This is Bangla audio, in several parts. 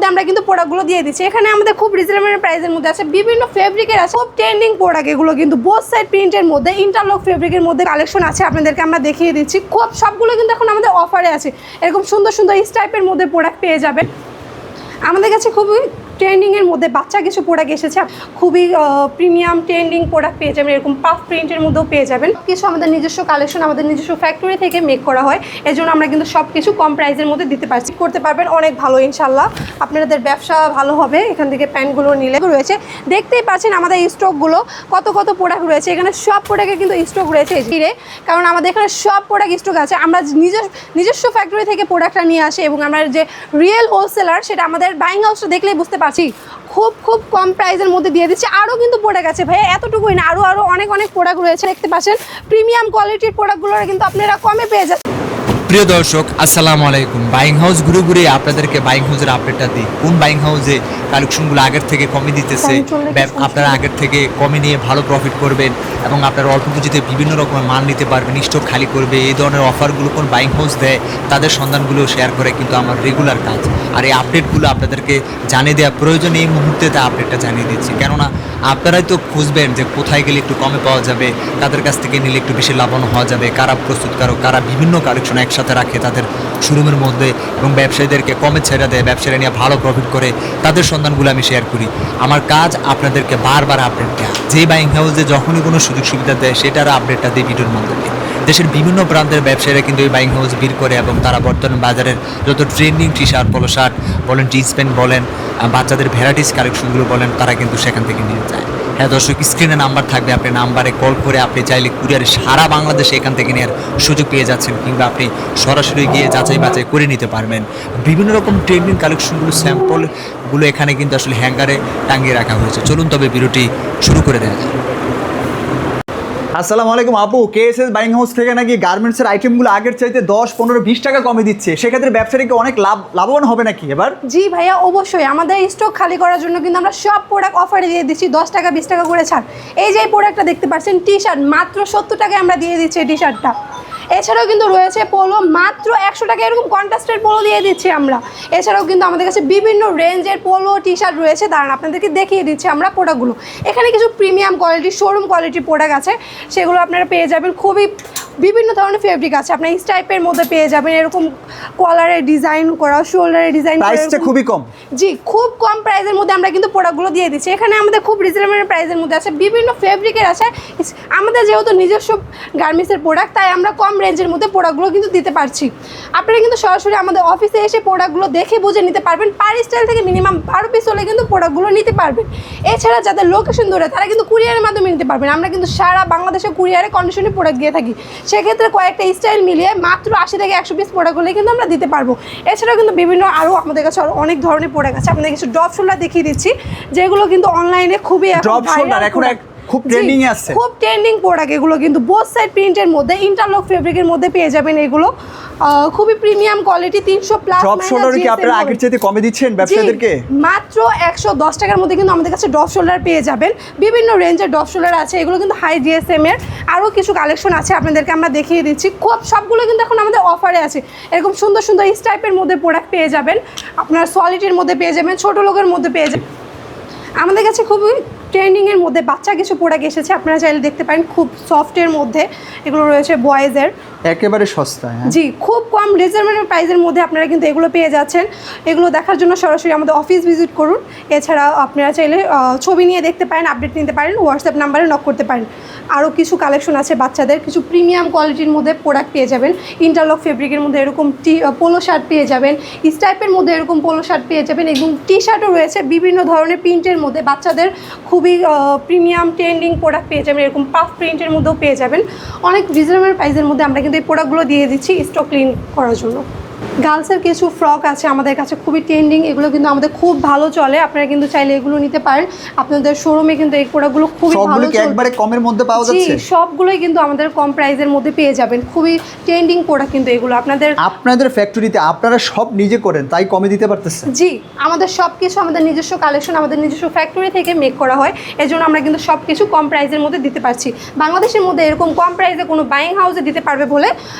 মধ্যে আমরা কিন্তু প্রোডাক্টগুলো দিয়ে দিচ্ছি। এখানে আমাদের খুব রিজনেবল প্রাইসের মধ্যে আছে, বিভিন্ন ফেব্রিকের আছে, খুব ট্রেন্ডিং প্রোডাক্ট এগুলো কিন্তু বোথ সাইড প্রিন্টের মধ্যে, ইন্টারলক ফেব্রিকের মধ্যে কালেকশন আছে, আপনাদেরকে আমরা দেখিয়ে দিচ্ছি। খুব সবগুলো কিন্তু এখন আমাদের অফারে আছে, এরকম সুন্দর সুন্দর এই টাইপের মধ্যে প্রোডাক্ট পেয়ে যাবেন আমাদের কাছে। খুবই ট্রেন্ডিংয়ের মধ্যে বাচ্চা কিছু প্রোডাক্ট এসেছে, খুবই প্রিমিয়াম ট্রেন্ডিং প্রোডাক্ট পেয়ে যাবেন, এরকম পাফ প্রিন্টের মধ্যেও পেয়ে যাবেন। কিছু আমাদের নিজস্ব কালেকশন, আমাদের নিজস্ব ফ্যাক্টরি থেকে মেক করা হয়, এজন্য আমরা কিন্তু সব কিছু কম প্রাইসের মধ্যে দিতে পারছি। করতে পারবেন অনেক ভালো, ইনশাল্লাহ আপনাদের ব্যবসা ভালো হবে। এখান থেকে প্যান্টগুলো নিলে রয়েছে, দেখতেই পাচ্ছেন আমাদের স্টকগুলো কত কত প্রোডাক্ট রয়েছে। এখানে সব প্রোডাক্টের কিন্তু স্টক রয়েছে ধীরে, কারণ আমাদের এখানে সব প্রোডাক্ট স্টক আছে। আমরা নিজস্ব ফ্যাক্টরি থেকে প্রোডাক্টটা নিয়ে আসি, এবং আমরা যে রিয়েল হোলসেলার সেটা আমাদের বাইং হাউসটা দেখলেই বুঝতে পারছি। খুব খুব কম প্রাইসের মধ্যে দিয়ে দিচ্ছি। আরও কিন্তু প্রোডাক্ট আছে ভাইয়া, এতটুকুই না, আরও অনেক প্রোডাক্ট রয়েছে। দেখতে পাচ্ছেন প্রিমিয়াম কোয়ালিটির প্রোডাক্টগুলো কিন্তু আপনারা কমে পেয়ে যাচ্ছেন। প্রিয় দর্শক, আসসালামু আলাইকুম। বাইং হাউস ঘুরে ঘুরে আপনাদেরকে বাইং হাউসের আপডেটটা দিই। কোন বাইং হাউসে কালেকশনগুলো আগের থেকে কমে দিতেছে, আপনারা আগের থেকে কমে নিয়ে ভালো প্রফিট করবেন এবং আপনারা অল্প পুঁজিতে বিভিন্ন রকমের মাল নিতে পারবেন, স্টক খালি করবে, এই ধরনের অফারগুলো কোন বাইং হাউস দেয় তাদের সন্ধানগুলো শেয়ার করে কিন্তু আমার রেগুলার কাজ। আর এই আপডেটগুলো আপনাদেরকে জানিয়ে দেওয়া প্রয়োজন, এই মুহূর্তে তা আপডেটটা জানিয়ে দিচ্ছি। কেননা আপনারাই তো খুঁজবেন যে কোথায় গেলে একটু কমে পাওয়া যাবে, তাদের কাছ থেকে নিলে একটু বেশি লাভবান হওয়া যাবে, কারা প্রস্তুতকারক, কারা বিভিন্ন কালেকশন একসাথে রাখে তাদের শোরুমের মধ্যে এবং ব্যবসায়ীদেরকে কমে ছেড়ে দেয়, ব্যবসায়ীরা নিয়ে ভালো প্রফিট করে, তাদের সন্ধানগুলো আমি শেয়ার করি। আমার কাজ আপনাদেরকে বারবার আপডেট দেওয়া। যে বাইং হাউসে যখনই কোনো সুযোগ সুবিধা দেয় সেটার আপডেটটা দিই ভিডিওর মাধ্যমে। দেশের বিভিন্ন প্রান্তের ব্যবসায়ীরা কিন্তু এই বাইং হাউস ভিড় করে এবং তারা বর্তমান বাজারের যত ট্রেন্ডিং টি শার্ট, পলো শার্ট বলেন, জিন্স প্যান্ট বলেন, বাচ্চাদের ভ্যারাইটিস কালেকশনগুলো বলেন, তারা কিন্তু সেখান থেকে নিয়ে যায়। হ্যাঁ দর্শক, স্ক্রিনে নাম্বার থাকবে, আপনি নাম্বারে কল করে আপনি চাইলে কুরিয়ারে সারা বাংলাদেশে এখান থেকে নেওয়ার সুযোগ পেয়ে যাচ্ছেন, কিংবা আপনি সরাসরি গিয়ে যাচাই বাছাই করে নিতে পারবেন। বিভিন্ন রকম ট্রেন্ডিং কালেকশনগুলো, স্যাম্পলগুলো এখানে কিন্তু আসলে হ্যাঙ্গারে টাঙিয়ে রাখা হয়েছে। চলুন তবে ভিডিওটি শুরু করে দেওয়া যায়। আসসালামু আলাইকুম আপু, কেএসএস বাইং হাউস থেকে নাকি গার্মেন্টসের আইটেমগুলো আগের চাইতে 10, 15, 20 টাকা কমে দিচ্ছে। সেক্ষেত্রে ব্যবসায়ীকে অনেক লাভবান হবে নাকি এবার? জি ভাইয়া, অবশ্যই। আমাদের স্টক খালি করার জন্য কিন্তু আমরা সব প্রোডাক্ট অফারে দিয়ে দিচ্ছি, 10 টাকা 20 টাকা করে ছাড়। এই যে প্রোডাক্টটা দেখতে পাচ্ছেন টি শার্ট, মাত্র 70 টাকায় আমরা দিয়ে দিচ্ছি এই টি শার্টটা। এছাড়াও কিন্তু রয়েছে পোলো, মাত্র 100 টাকা, এরকম কন্ট্রাস্টের পোলো দিয়ে দিচ্ছি আমরা। এছাড়াও কিন্তু আমাদের কাছে বিভিন্ন রেঞ্জের পোলো টি শার্ট রয়েছে, দাঁড়ান আপনাদেরকে দেখিয়ে দিচ্ছি আমরা প্রোডাক্টগুলো। এখানে কিছু প্রিমিয়াম কোয়ালিটি, শোরুম কোয়ালিটির প্রোডাক্ট আছে, সেগুলো আপনারা পেয়ে যাবেন। খুবই বিভিন্ন ধরনের ফেব্রিক আছে, আপনার এই টাইপের মধ্যে পেয়ে যাবেন, এরকম কলারের ডিজাইন করা, শোল্ডারের ডিজাইন। প্রাইসটা খুবই কম। জি, খুব কম প্রাইসের মধ্যে আমরা কিন্তু প্রোডাক্টগুলো দিয়ে দিচ্ছি। এখানে আমাদের খুব রিজনেবল প্রাইসের মধ্যে আছে, বিভিন্ন ফেব্রিকের আছে। আমাদের যেহেতু নিজস্ব গার্মেন্টসের প্রোডাক্ট, তাই আমরা কম রেঞ্জের মধ্যে প্রোডাক্টগুলো কিন্তু দিতে পারছি। আপনারা কিন্তু সরাসরি আমাদের অফিসে এসে প্রোডাক্টগুলো দেখে বুঝে নিতে পারবেন। পার স্টাইল থেকে মিনিমাম 12 পিস হলে কিন্তু প্রোডাক্টগুলো নিতে পারবেন। এছাড়া যাদের লোকেশন দূরে, তারা কিন্তু কুরিয়ারের মাধ্যমে নিতে পারবেন। আমরা কিন্তু সারা বাংলাদেশে কুরিয়ারে কন্ডিশনে প্রোডাক্ট দিয়ে থাকি। সেক্ষেত্রে কয়েকটা স্টাইল মিলিয়ে মাত্র 80 থেকে 100 পিস প্রোডাক্ট হলে কিন্তু আমরা দিতে পারবো। এছাড়াও কিন্তু বিভিন্ন আরও আমাদের কাছে আরও অনেক ধরনের প্রোডাক্ট আছে। আপনাদের কিছু ড্রপ শোল্ডার দেখিয়ে দিচ্ছি, যেগুলো কিন্তু অনলাইনে খুবই ড্রপ শোল্ডার এখন খুব ট্রেন্ডিং এ আছে, খুব ট্রেন্ডিং প্রোডাক্ট এগুলো কিন্তু বোথ সাইড প্রিন্টের মধ্যে, ইন্টারলক ফেব্রিকের মধ্যে পেয়ে যাবেন। এগুলো খুবই premium quality, 300 plus. Drop shoulder কি আপনারা আগের চাইতে কমে দিচ্ছেন ব্যবসায়ীদেরকে? মাত্র 110 টাকার মধ্যে কিন্তু আমাদের কাছে ড্রপ শোল্ডার পেয়ে যাবেন। বিভিন্ন রেঞ্জের ড্রপ শোল্ডার আছে, এগুলো কিন্তু হাই জিএসএম এর। আরও কিছু কালেকশন আছে, আপনাদেরকে আমরা দেখিয়ে দিচ্ছি। খুব সবগুলো কিন্তু এখন আমাদের অফারে আছে, এরকম সুন্দর সুন্দর এই টাইপের মধ্যে প্রোডাক্ট পেয়ে যাবেন। আপনার সলিটির মধ্যে পেয়ে যাবেন, ছোটো লোকের মধ্যে পেয়ে যাবেন। আমাদের কাছে খুবই ট্রেন্ডিংয়ের মধ্যে বাচ্চা কিছু প্রোডাক্ট এসেছে, আপনারা চাইলে দেখতে পারেন। খুব সফটের মধ্যে এগুলো রয়েছে, বয়েজের, একেবারে সস্তা। জি, খুব কম রিজনেবল প্রাইসের মধ্যে আপনারা কিন্তু এগুলো পেয়ে যাচ্ছেন। এগুলো দেখার জন্য সরাসরি আমাদের অফিস ভিজিট করুন। এছাড়া আপনারা চাইলে ছবি নিয়ে দেখতে পারেন, আপডেট নিতে পারেন, হোয়াটসঅ্যাপ নাম্বারে নক করতে পারেন। আরও কিছু কালেকশন আছে বাচ্চাদের, কিছু প্রিমিয়াম কোয়ালিটির মধ্যে প্রোডাক্ট পেয়ে যাবেন। ইন্টারলক ফেব্রিকের মধ্যে এরকম পোলো শার্ট পেয়ে যাবেন, স্টাইপের মধ্যে এরকম পোলো শার্ট পেয়ে যাবেন, এবং টি শার্টও রয়েছে বিভিন্ন ধরনের প্রিন্টের মধ্যে। বাচ্চাদের খুবই প্রিমিয়াম ট্রেন্ডিং প্রোডাক্ট পেয়ে যাবেন, এরকম পাফ প্রিন্টের মধ্যেও পেয়ে যাবেন। অনেক রিজনেবল প্রাইসের মধ্যে আমরা কিন্তু এই প্রোডাক্টগুলো দিয়ে দিচ্ছি স্টক ক্লিন করার জন্য। গার্লসের কিছু ফ্রক আছে আমাদের কাছে, খুবই ট্রেন্ডিং, এগুলো কিন্তু আমাদের খুব ভালো চলে। আপনারা কিন্তু চাইলে এগুলো নিতে পারেন। আপনাদের শোরুমে কিন্তু এই প্রোডাক্টগুলো খুবই ভালো চলে, একবারে কমের মধ্যে পাওয়া যাচ্ছে। সবগুলোই কিন্তু আমাদের কম প্রাইসের মধ্যে পেয়ে যাবেন। খুবই ট্রেন্ডিং প্রোডাক্ট কিন্তু এগুলো। আপনাদের ফ্যাক্টরিতে আপনারা সব নিজে করেন, তাই কমে দিতে পারতেছেন? জি, আমাদের সব কিছু আমাদের নিজস্ব কালেকশন, আমাদের নিজস্ব ফ্যাক্টরি থেকে মেক করা হয়, এজন্য আমরা কিন্তু সব কিছু কম প্রাইসের মধ্যে দিতে পারছি। বাংলাদেশের মধ্যে এরকম কম প্রাইসে কোনো বাইং হাউসে দিতে পারবে বলে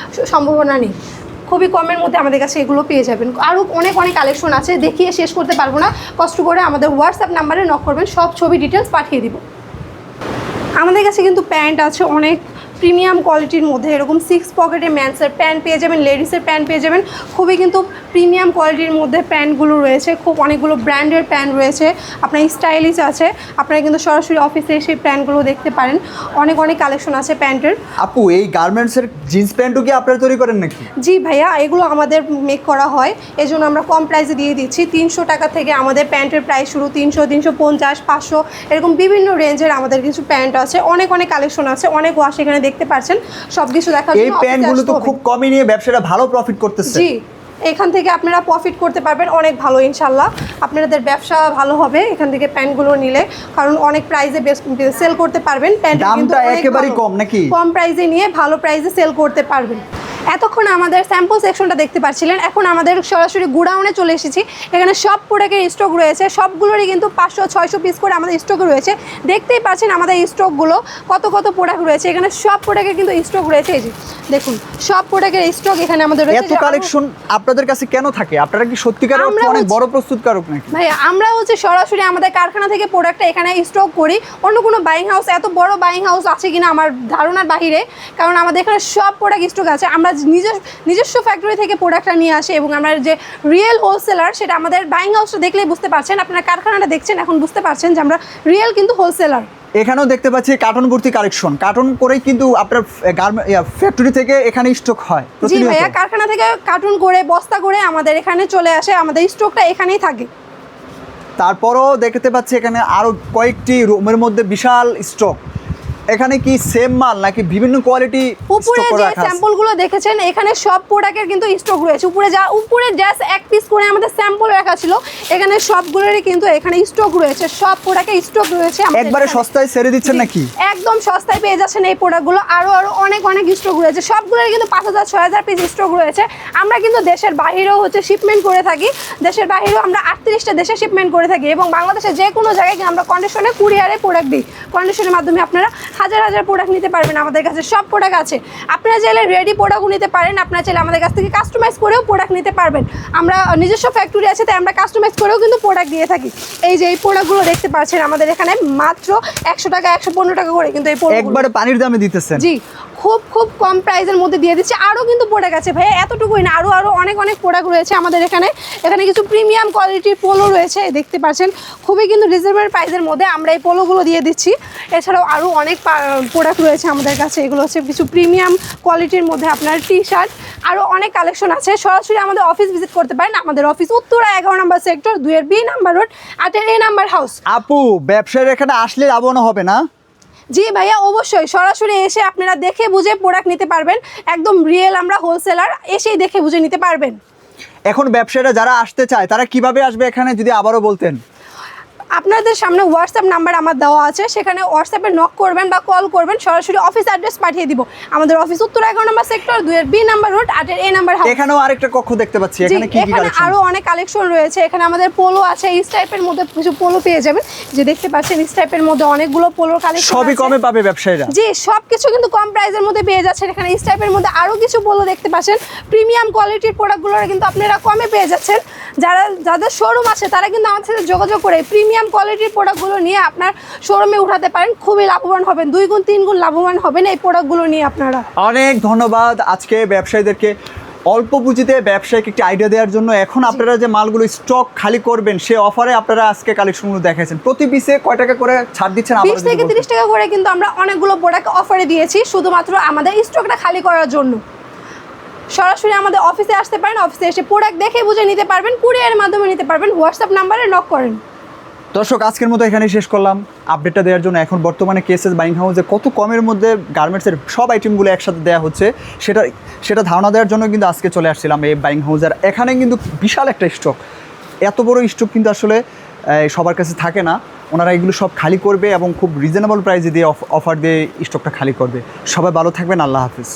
সম্ভাবনা নেই। খুবই কমের মধ্যে আমাদের কাছে এগুলো পেয়ে যাবেন। আরও অনেক অনেক কালেকশন আছে, দেখিয়ে শেষ করতে পারবো না, কষ্ট করে আমাদের হোয়াটসঅ্যাপ নাম্বারে নক করবেন, সব ছবি ডিটেলস পাঠিয়ে দিব। আমাদের কাছে কিন্তু প্যান্ট আছে অনেক প্রিমিয়াম কোয়ালিটির মধ্যে, এরকম 6 পকেটের ম্যান্সের প্যান্ট পেয়ে যাবেন, লেডিসের প্যান্ট পেয়ে যাবেন, খুবই কিন্তু প্রিমিয়াম কোয়ালিটির মধ্যে প্যান্টগুলো রয়েছে, খুব অনেকগুলো ব্র্যান্ডের প্যান্ট রয়েছে, আপনার স্টাইলিশ আছে, আপনারা কিন্তু সরাসরি অফিসে এসে প্যান্টগুলো দেখতে পারেন, অনেক অনেক কালেকশন আছে প্যান্টের। আপু এই গার্মেন্টসের জিন্স প্যান্টও কি আপনারা তৈরি করেন নাকি? জি ভাইয়া, এগুলো আমাদের মেক করা হয়, এজন্য আমরা কম প্রাইসে দিয়ে দিচ্ছি। 300 টাকা থেকে আমাদের প্যান্টের প্রাইস শুরু, 300, 350, 500 এরকম বিভিন্ন রেঞ্জের আমাদের কিছু প্যান্ট আছে, অনেক অনেক কালেকশন আছে, অনেক ওয়াশ এখানে দেখতে পাচ্ছেন। সব কিছু দেখার জন্য এই প্যান্টগুলো তো খুব কমই নিয়ে ব্যবসাটা ভালো প্রফিট করতেছে। জি, এখান থেকে আপনারা প্রফিট করতে পারবেন অনেক ভালো, ইনশাল্লাহ আপনাদের ব্যবসা ভালো হবে এখান থেকে প্যান্টগুলো নিলে, কারণ অনেক প্রাইসে সেল করতে পারবেন। প্যান্ট দামটা একেবারেই কম নাকি? কম প্রাইসে নিয়ে ভালো প্রাইসে সেল করতে পারবেন। এতক্ষণ আমাদের স্যাম্পল সেকশনটা দেখতে পাচ্ছিলেন, এখন আমাদের সরাসরি গুডাউনে চলে এসেছি। এখানে সব প্রোডাক্টের স্টক রয়েছে, সবগুলোরই কিন্তু 500-600 পিস করে আমাদের স্টক রয়েছে। দেখতেই পাচ্ছেন আমাদের স্টকগুলো কত কত প্রোডাক্ট রয়েছে, এখানে সব প্রোডাক্টের কিন্তু স্টক রয়েছে। এই যে দেখুন, সব প্রোডাক্টের স্টক এখানে আমাদের রয়েছে। এত কালেকশন আপনাদের কাছে কেন থাকে? আপনারা কি সত্যিকার অর্থে অনেক বড় প্রস্তুতকারক নাকি? ভাই আমরা হচ্ছে সরাসরি আমাদের কারখানা থেকে প্রোডাক্টটা এখানে স্টক করি, অন্য কোনো বাইং হাউস, এত বড় বাইং হাউস আছে কিনা আমার ধারণার বাহিরে, কারণ আমাদের এখানে সব প্রোডাক্ট স্টক আছে। আমরা নিজস্ব ফ্যাক্টরি থেকে প্রোডাক্টটা নিয়ে আসি, এবং আমরা যে রিয়েল হোলসেলার সেটা আমাদের বাইং হাউসটা দেখলেই বুঝতে পারছেন, আপনারা কারখানাটা দেখছেন এখন বুঝতে পারছেন যে আমরা রিয়েল কিন্তু হোলসেলার। এখানেও দেখতে পাচ্ছি কার্টন ভর্তি কালেকশন, কার্টন করেই কিন্তু আপনার ফ্যাক্টরি থেকে এখানে স্টক হয়। জি ভাইয়া, কারখানা থেকে কার্টন করে বস্তা করে আমাদের এখানে চলে আসে, আমাদের স্টকটা এখানেই থাকে। তারপরও দেখতে পাচ্ছি এখানে আরো কয়েকটি রুমের মধ্যে বিশাল স্টক। এখানে কি সেম মাল নাকি বিভিন্ন কোয়ালিটি উপরে যে স্যাম্পলগুলো দেখেছেন এখানে সব প্রোডাক্টের কিন্তু স্টক রয়েছে। উপরে জাস্ট এক পিস করে আমাদের স্যাম্পল রাখা ছিল, এখানে সবগুলোরই কিন্তু এখানে স্টক রয়েছে, সব প্রোডাক্টের স্টক রয়েছে। একবারে সস্তায় ছেড়ে দিচ্ছেন নাকি? একদম সস্তায় পেয়ে যাচ্ছেন এই প্রোডাক্টগুলো, আরো অনেক অনেক স্টক রয়েছে, সবগুলোরই কিন্তু 5000-6000 পিস স্টক রয়েছে। আমরা কিন্তু দেশের বাইরেও হচ্ছে শিপমেন্ট করে থাকি, দেশের বাইরেও আমরা 38টা দেশে শিপমেন্ট করে থাকি, এবং বাংলাদেশের যে কোনো জায়গায় আমরা কন্ডিশনে কুরিয়ারে প্রোডাক্ট দিই। কন্ডিশনের মাধ্যমে আপনারা হাজার হাজার প্রোডাক্ট নিতে পারবেন, আমাদের কাছে সব প্রোডাক্ট আছে। আপনারা চাইলে রেডি প্রোডাক্টও নিতে পারেন, আপনারা চাইলে আমাদের কাছ থেকে কাস্টমাইজ করেও প্রোডাক্ট নিতে পারবেন। আমরা নিজস্ব ফ্যাক্টরি আছে, তাই আমরা কাস্টমাইজ করেও কিন্তু প্রোডাক্ট দিয়ে থাকি। এই যে এই প্রোডাক্টগুলো দেখতে পাচ্ছেন আমাদের এখানে মাত্র 100 টাকা 115 টাকা করে কিন্তু এই প্রোডাক্ট একবারে পানির দামে দিতেছেন। জি, খুব খুব কম প্রাইসের মধ্যে দিয়ে দিচ্ছি। আরও কিন্তু প্রোডাক্ট আছে ভাইয়া, এতটুকুই না, আরও অনেক অনেক প্রোডাক্ট রয়েছে আমাদের এখানে। এখানে কিছু প্রিমিয়াম কোয়ালিটির পোলো রয়েছে, দেখতে পাচ্ছেন খুবই কিন্তু রিজনেবল প্রাইসের মধ্যে আমরা এই পোলোগুলো দিয়ে দিচ্ছি। এছাড়াও আরও অনেক প্রোডাক্ট রয়েছে আমাদের কাছে, এগুলো হচ্ছে কিছু প্রিমিয়াম কোয়ালিটির মধ্যে আপনার টি শার্ট, আরও অনেক কালেকশন আছে। সরাসরি আমাদের অফিস ভিজিট করতে পারেন, আমাদের অফিস উত্তরা 11 নম্বর sector, 2 B number road, 8 A number house. আপু ব্যবসায়ীর এখানে আসলে লাভবান হবে না? জি ভাইয়া, অবশ্যই সরাসরি এসে আপনারা দেখে বুঝে প্রোডাক্ট নিতে পারবেন, একদম রিয়েল আমরা হোলসেলার, এসেই দেখে বুঝে নিতে পারবেন। এখন ব্যবসায়ীরা যারা আসতে চায় তারা কিভাবে আসবে এখানে, যদি আবারও বলতেন? আপনাদের সামনে হোয়াটসঅ্যাপ নাম্বার আমার দেওয়া আছে, সেখানে হোয়াটসঅ্যাপে নক করবেন বা কল করবেন, সরাসরি অফিস অ্যাড্রেস পাঠিয়ে দিব। আমাদের অফিস উত্তর 11 নম্বর sector, 2 B number road, 8 A number house. এখানেও আরেকটা কক্ষ দেখতে পাচ্ছি, এখানে কি কি এখানে কালেকশন? আরো অনেক কালেকশন রয়েছে, এখানে আমাদের পোলো আছে, এই টাইপের মধ্যে কিছু পোলো পেয়ে যাবেন, যে দেখতে পাচ্ছেন এই টাইপের মধ্যে অনেকগুলো পোলোর কালেকশন সবই কমে পাবে ব্যবসায়ীরা। জি, সবকিছু কিন্তু কম প্রাইসের মধ্যে পেয়ে যাচ্ছেন। এখানে এই টাইপের মধ্যে আরো কিছু পোলো দেখতে পাচ্ছেন, প্রিমিয়াম কোয়ালিটির প্রোডাক্টগুলো কিন্তু আপনারা কমে পেয়ে যাচ্ছেন। যাদের শোরুম আছে তারা কিন্তু আমাদের সাথে যোগাযোগ করে প্রিমিয়াম কোয়ালিটির প্রোডাক্টগুলো নিয়ে আপনার শোরুমে উঠাতে পারেন, খুবই লাভবান হবেন, 2 গুণ 3 গুণ লাভবান হবেন এই প্রোডাক্টগুলো নিয়ে আপনারা। অনেক ধন্যবাদ আজকে ব্যবসায়ীদেরকে অল্প পুঁজিতে ব্যবসায়িক একটি আইডিয়া দেওয়ার জন্য। এখন আপনারা যে মালগুলো স্টক খালি করবেন সে অফারে আপনারা আজকে কালেকশনগুলো দেখাচ্ছেন। প্রতি পিসে কয় টাকা করে ছাড় দিচ্ছেন? 20 থেকে 30 টাকা করে কিন্তু আমরা অনেকগুলো প্রোডাক্ট অফারে দিয়েছি, শুধুমাত্র আমাদের স্টকটা খালি করার জন্য। সরাসরি আমাদের অফিসে আসতে পারেন, অফিসে এসে প্রোডাক্ট দেখে বুঝে নিতে পারবেন, কুরিয়ারের মাধ্যমে নিতে পারবেন, হোয়াটসঅ্যাপ নাম্বারে নক করেন। দর্শক, আজকের মতো এখানেই শেষ করলাম আপডেটটা দেওয়ার জন্য। এখন বর্তমানে কেএসএস বাইং হাউসে কত কমের মধ্যে গার্মেন্টসের সব আইটেমগুলো একসাথে দেওয়া হচ্ছে সেটা ধারণা দেওয়ার জন্য কিন্তু আজকে চলে আসছিলাম এই বাইং হাউসের। এখানে কিন্তু বিশাল একটা স্টক, এত বড় স্টক কিন্তু আসলে সবার কাছে থাকে না। ওনারা এগুলো সব খালি করবে এবং খুব রিজনেবল প্রাইসে দিয়ে অফার দিয়ে স্টকটা খালি করবে। সবাই ভালো থাকবেন, আল্লাহ হাফিজ।